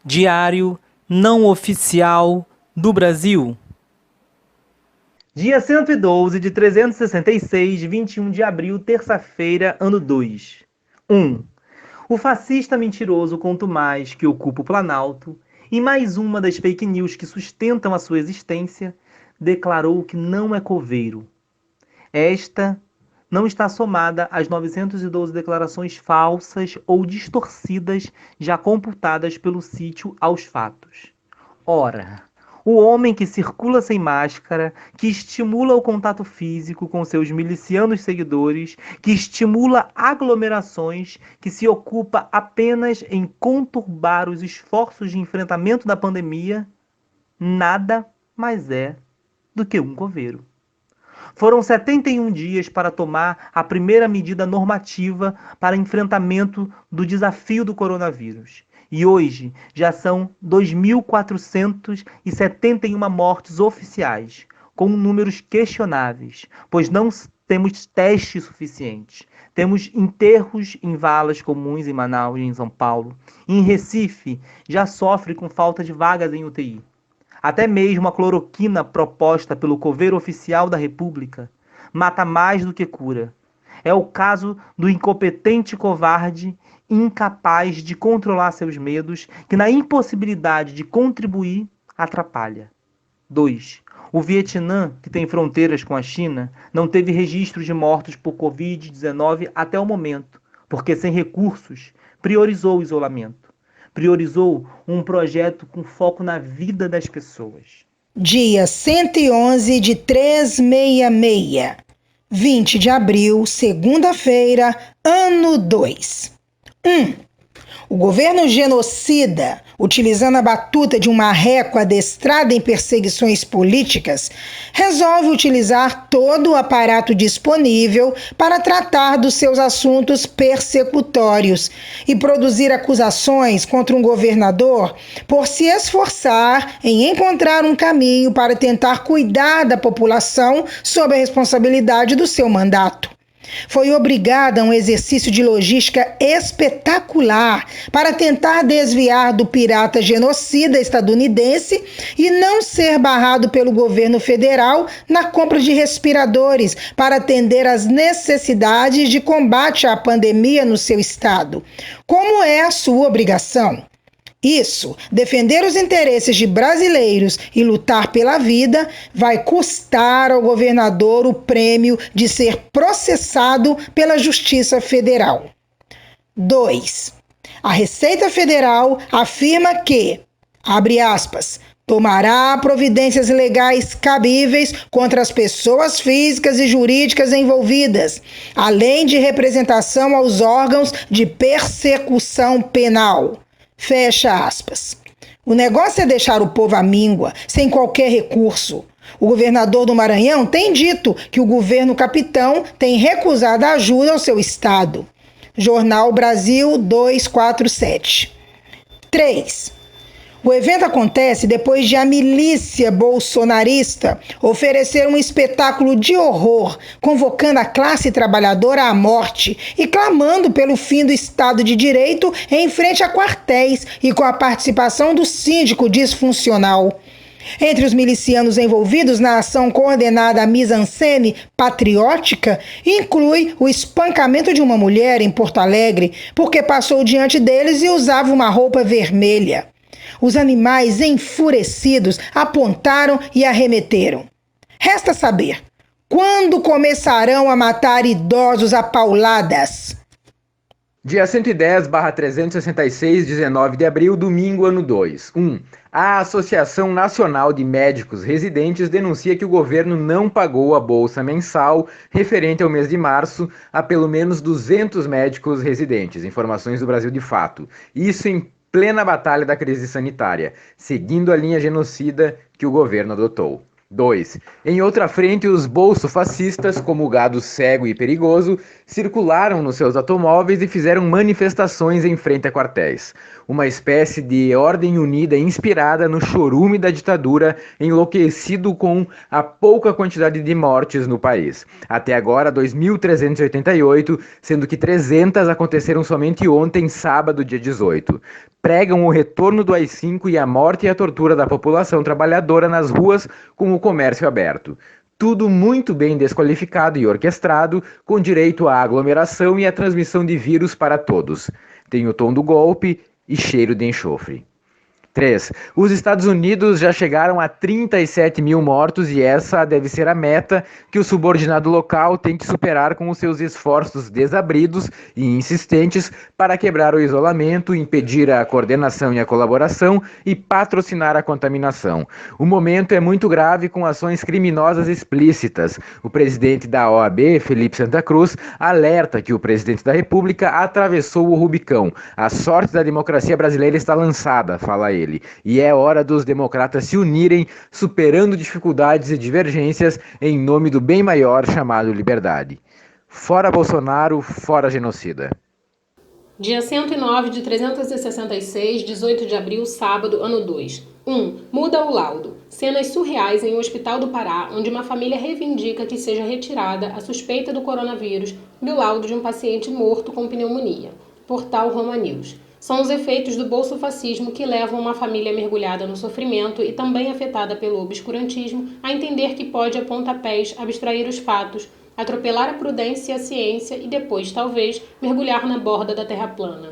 Diário não oficial do Brasil. Dia 112 de 366, 21 de abril, terça-feira, ano 2. 1. O fascista mentiroso Contumaz, que ocupa o Planalto, e mais uma das fake news que sustentam a sua existência, declarou que não é coveiro. Esta não está somada às 912 declarações falsas ou distorcidas já computadas pelo sítio Aos Fatos. Ora, o homem que circula sem máscara, que estimula o contato físico com seus milicianos seguidores, que estimula aglomerações, que se ocupa apenas em conturbar os esforços de enfrentamento da pandemia, nada mais é do que um coveiro. Foram 71 dias para tomar a primeira medida normativa para enfrentamento do desafio do coronavírus. E hoje já são 2.471 mortes oficiais, com números questionáveis, pois não temos testes suficientes. Temos enterros em valas comuns em Manaus e em São Paulo. E em Recife já sofre com falta de vagas em UTI. Até mesmo a cloroquina proposta pelo coveiro oficial da República mata mais do que cura. É o caso do incompetente covarde, incapaz de controlar seus medos, que na impossibilidade de contribuir, atrapalha. 2. O Vietnã, que tem fronteiras com a China, não teve registro de mortos por Covid-19 até o momento, porque sem recursos, priorizou o isolamento. Priorizou um projeto com foco na vida das pessoas. Dia 111 de 366, 20 de abril, segunda-feira, ano 2. 1. O governo genocida, utilizando a batuta de um marreco adestrado em perseguições políticas, resolve utilizar todo o aparato disponível para tratar dos seus assuntos persecutórios e produzir acusações contra um governador por se esforçar em encontrar um caminho para tentar cuidar da população sob a responsabilidade do seu mandato. Foi obrigada a um exercício de logística espetacular para tentar desviar do pirata genocida estadunidense e não ser barrado pelo governo federal na compra de respiradores para atender às necessidades de combate à pandemia no seu estado, como é a sua obrigação. Isso, defender os interesses de brasileiros e lutar pela vida, vai custar ao governador o prêmio de ser processado pela Justiça Federal. 2. A Receita Federal afirma que, abre aspas, tomará providências legais cabíveis contra as pessoas físicas e jurídicas envolvidas, além de representação aos órgãos de persecução penal. Fecha aspas. O negócio é deixar o povo à míngua, sem qualquer recurso. O governador do Maranhão tem dito que o governo capitão tem recusado a ajuda ao seu estado. Jornal Brasil 247. 3. O evento acontece depois de a milícia bolsonarista oferecer um espetáculo de horror, convocando a classe trabalhadora à morte e clamando pelo fim do Estado de Direito em frente a quartéis e com a participação do síndico disfuncional. Entre os milicianos envolvidos na ação coordenada à mise-en-scène patriótica, inclui o espancamento de uma mulher em Porto Alegre porque passou diante deles e usava uma roupa vermelha. Os animais enfurecidos apontaram e arremeteram. Resta saber, quando começarão a matar idosos a pauladas? Dia 110/366, 19 de abril, domingo, ano 2. 1. A Associação Nacional de Médicos Residentes denuncia que o governo não pagou a bolsa mensal referente ao mês de março a pelo menos 200 médicos residentes. Informações do Brasil de Fato. Isso em plena batalha da crise sanitária, seguindo a linha genocida que o governo adotou. 2. Em outra frente, os bolsofascistas, como o gado cego e perigoso, circularam nos seus automóveis e fizeram manifestações em frente a quartéis. Uma espécie de ordem unida inspirada no chorume da ditadura, enlouquecido com a pouca quantidade de mortes no país. Até agora, 2.388, sendo que 300 aconteceram somente ontem, sábado, dia 18. Pregam o retorno do AI-5 e a morte e a tortura da população trabalhadora nas ruas com o comércio aberto. Tudo muito bem desqualificado e orquestrado, com direito à aglomeração e à transmissão de vírus para todos. Tem o tom do golpe e cheiro de enxofre. 3. Os Estados Unidos já chegaram a 37 mil mortos e essa deve ser a meta que o subordinado local tem que superar com os seus esforços desabridos e insistentes para quebrar o isolamento, impedir a coordenação e a colaboração e patrocinar a contaminação. O momento é muito grave com ações criminosas explícitas. O presidente da OAB, Felipe Santa Cruz, alerta que o presidente da República atravessou o Rubicão. A sorte da democracia brasileira está lançada, fala ele. E é hora dos democratas se unirem, superando dificuldades e divergências em nome do bem maior chamado liberdade. Fora Bolsonaro, fora genocida. Dia 109 de 366, 18 de abril, sábado, ano 2. 1. Muda o laudo. Cenas surreais em um hospital do Pará, onde uma família reivindica que seja retirada a suspeita do coronavírus do laudo de um paciente morto com pneumonia. Portal Roma News. São os efeitos do bolsofascismo que levam uma família mergulhada no sofrimento e também afetada pelo obscurantismo a entender que pode, a pontapés, abstrair os fatos, atropelar a prudência e a ciência e depois, talvez, mergulhar na borda da terra plana.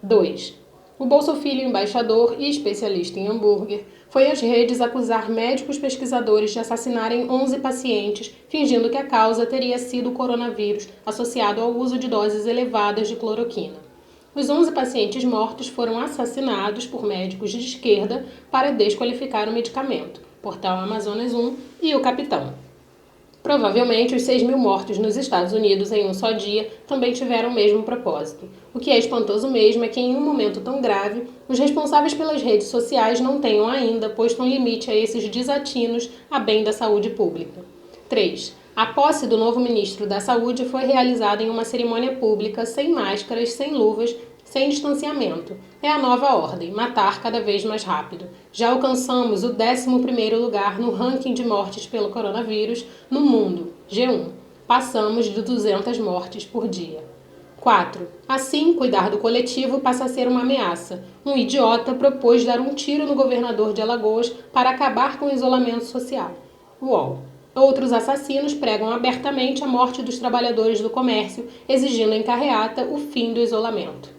2. O bolsofilho embaixador e especialista em hambúrguer foi às redes acusar médicos pesquisadores de assassinarem 11 pacientes, fingindo que a causa teria sido o coronavírus associado ao uso de doses elevadas de cloroquina. Os 11 pacientes mortos foram assassinados por médicos de esquerda para desqualificar o medicamento. Portal Amazonas 1 e o Capitão. Provavelmente os 6 mil mortos nos Estados Unidos em um só dia também tiveram o mesmo propósito. O que é espantoso mesmo é que em um momento tão grave, os responsáveis pelas redes sociais não tenham ainda posto um limite a esses desatinos a bem da saúde pública. 3. A posse do novo ministro da Saúde foi realizada em uma cerimônia pública, sem máscaras, sem luvas, sem distanciamento. É a nova ordem, matar cada vez mais rápido. Já alcançamos o 11º lugar no ranking de mortes pelo coronavírus no mundo, G1. Passamos de 200 mortes por dia. 4. Assim, cuidar do coletivo passa a ser uma ameaça. Um idiota propôs dar um tiro no governador de Alagoas para acabar com o isolamento social. UOL. Outros assassinos pregam abertamente a morte dos trabalhadores do comércio, exigindo em carreata o fim do isolamento.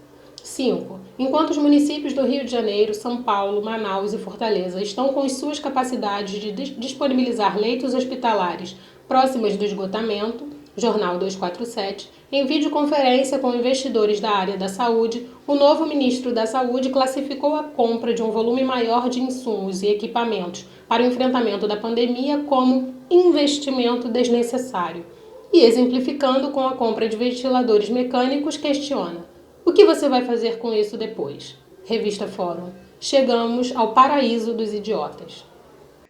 5. Enquanto os municípios do Rio de Janeiro, São Paulo, Manaus e Fortaleza estão com as suas capacidades de disponibilizar leitos hospitalares próximas do esgotamento, Jornal 247, em videoconferência com investidores da área da saúde, o novo ministro da Saúde classificou a compra de um volume maior de insumos e equipamentos para o enfrentamento da pandemia como investimento desnecessário. E exemplificando com a compra de ventiladores mecânicos, questiona: o que você vai fazer com isso depois? Revista Fórum. Chegamos ao paraíso dos idiotas.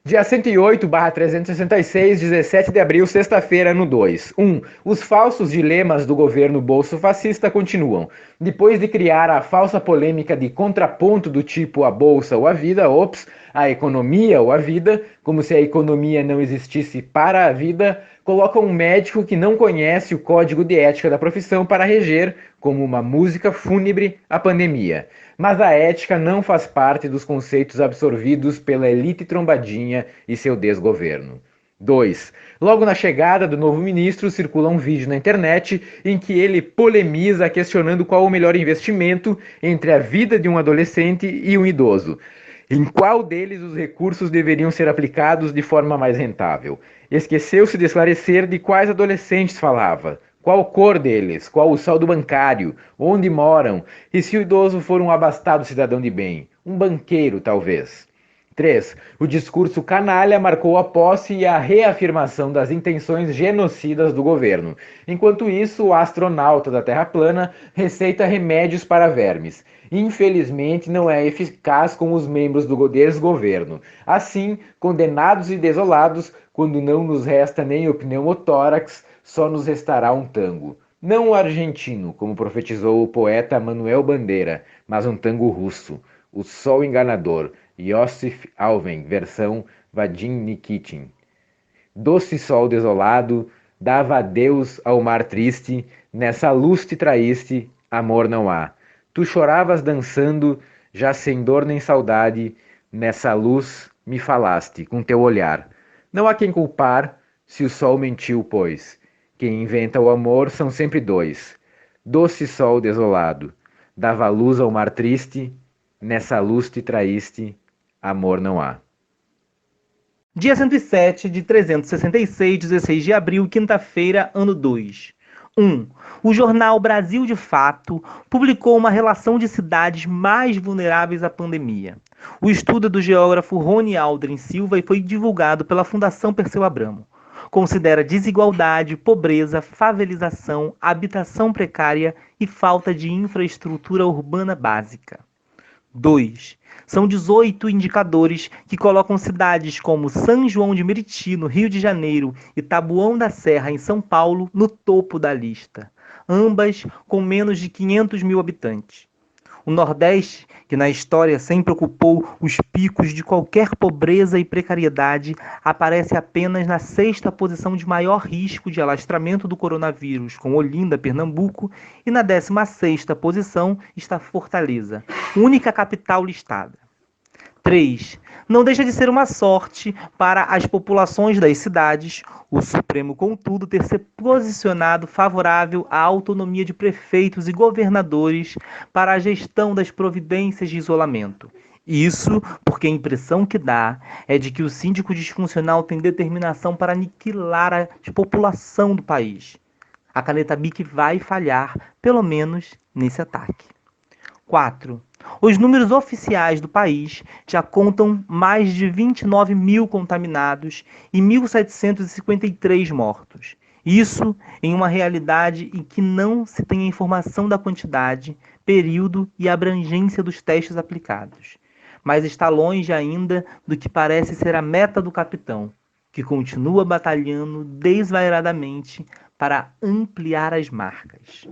Dia 108/366, 17 de abril, sexta-feira, ano 2. 1. Os falsos dilemas do governo bolsofascista continuam. Depois de criar a falsa polêmica de contraponto do tipo a bolsa ou a vida, a economia ou a vida, como se a economia não existisse para a vida, colocam um médico que não conhece o código de ética da profissão para reger, como uma música fúnebre, a pandemia. Mas a ética não faz parte dos conceitos absorvidos pela elite trombadinha e seu desgoverno. 2. Logo na chegada do novo ministro, circula um vídeo na internet em que ele polemiza questionando qual o melhor investimento entre a vida de um adolescente e um idoso. Em qual deles os recursos deveriam ser aplicados de forma mais rentável? Esqueceu-se de esclarecer de quais adolescentes falava. Qual cor deles? Qual o saldo bancário? Onde moram? E se o idoso for um abastado cidadão de bem? Um banqueiro, talvez. 3. O discurso canalha marcou a posse e a reafirmação das intenções genocidas do governo. Enquanto isso, o astronauta da Terra plana receita remédios para vermes. Infelizmente, não é eficaz com os membros do desgoverno. Assim, condenados e desolados, quando não nos resta nem o pneumotórax, só nos restará um tango. Não o argentino, como profetizou o poeta Manuel Bandeira, mas um tango russo, O Sol Enganador, Iosif Alven, versão Vadim Nikitin. Doce sol desolado, dava adeus ao mar triste, nessa luz te traíste, amor não há. Tu choravas dançando, já sem dor nem saudade, nessa luz me falaste com teu olhar. Não há quem culpar, se o sol mentiu, pois. Quem inventa o amor são sempre dois. Doce sol desolado, dava luz ao mar triste, nessa luz te traíste, amor não há. Dia 107 de 366, 16 de abril, quinta-feira, ano 2. 1. O jornal Brasil de Fato publicou uma relação de cidades mais vulneráveis à pandemia. O estudo é do geógrafo Rony Aldrin Silva e foi divulgado pela Fundação Perseu Abramo. Considera desigualdade, pobreza, favelização, habitação precária e falta de infraestrutura urbana básica. 2. São 18 indicadores que colocam cidades como São João de Meriti, no Rio de Janeiro, e Taboão da Serra, em São Paulo, no topo da lista, ambas com menos de 500 mil habitantes. O Nordeste, que na história sempre ocupou os picos de qualquer pobreza e precariedade, aparece apenas na 6ª posição de maior risco de alastramento do coronavírus, com Olinda, Pernambuco, e na 16ª posição está Fortaleza, única capital listada. 3. Não deixa de ser uma sorte para as populações das cidades o Supremo, contudo, ter se posicionado favorável à autonomia de prefeitos e governadores para a gestão das providências de isolamento. Isso porque a impressão que dá é de que o síndico disfuncional tem determinação para aniquilar a população do país. A caneta BIC vai falhar, pelo menos nesse ataque. 4. Os números oficiais do país já contam mais de 29 mil contaminados e 1.753 mortos. Isso em uma realidade em que não se tem a informação da quantidade, período e abrangência dos testes aplicados. Mas está longe ainda do que parece ser a meta do capitão, que continua batalhando desvairadamente para ampliar as marcas.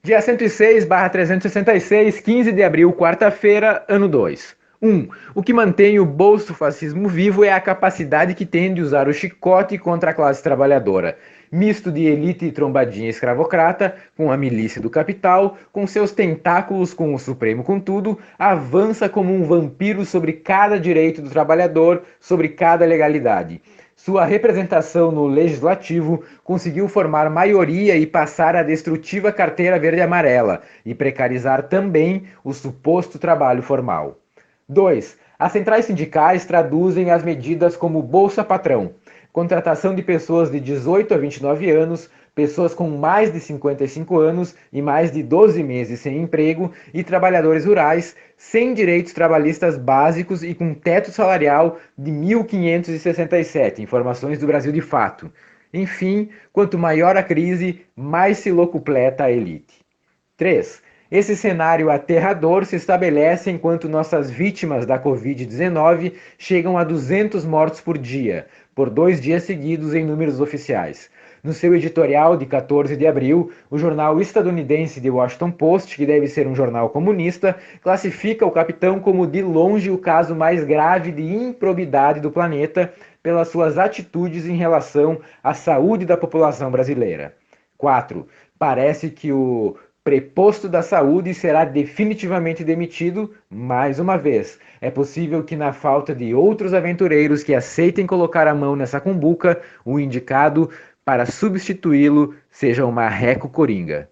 Dia 106/366, 15 de abril, quarta-feira, ano 2. 1. O que mantém o bolsofascismo vivo é a capacidade que tem de usar o chicote contra a classe trabalhadora. Misto de elite e trombadinha escravocrata, com a milícia do capital, com seus tentáculos com o Supremo contudo, avança como um vampiro sobre cada direito do trabalhador, sobre cada legalidade. Sua representação no Legislativo conseguiu formar maioria e passar a destrutiva carteira verde-amarela e precarizar também o suposto trabalho formal. 2. As centrais sindicais traduzem as medidas como Bolsa Patrão, contratação de pessoas de 18 a 29 anos, pessoas com mais de 55 anos e mais de 12 meses sem emprego e trabalhadores rurais sem direitos trabalhistas básicos e com teto salarial de 1.567, informações do Brasil de Fato. Enfim, quanto maior a crise, mais se locupleta a elite. 3. Esse cenário aterrador se estabelece enquanto nossas vítimas da Covid-19 chegam a 200 mortos por dia, por 2 dias seguidos em números oficiais. No seu editorial de 14 de abril, o jornal estadunidense The Washington Post, que deve ser um jornal comunista, classifica o capitão como de longe o caso mais grave de improbidade do planeta pelas suas atitudes em relação à saúde da população brasileira. 4. Parece que o preposto da saúde será definitivamente demitido mais uma vez. É possível que, na falta de outros aventureiros que aceitem colocar a mão nessa cumbuca, o indicado para substituí-lo seja o Marreco Coringa.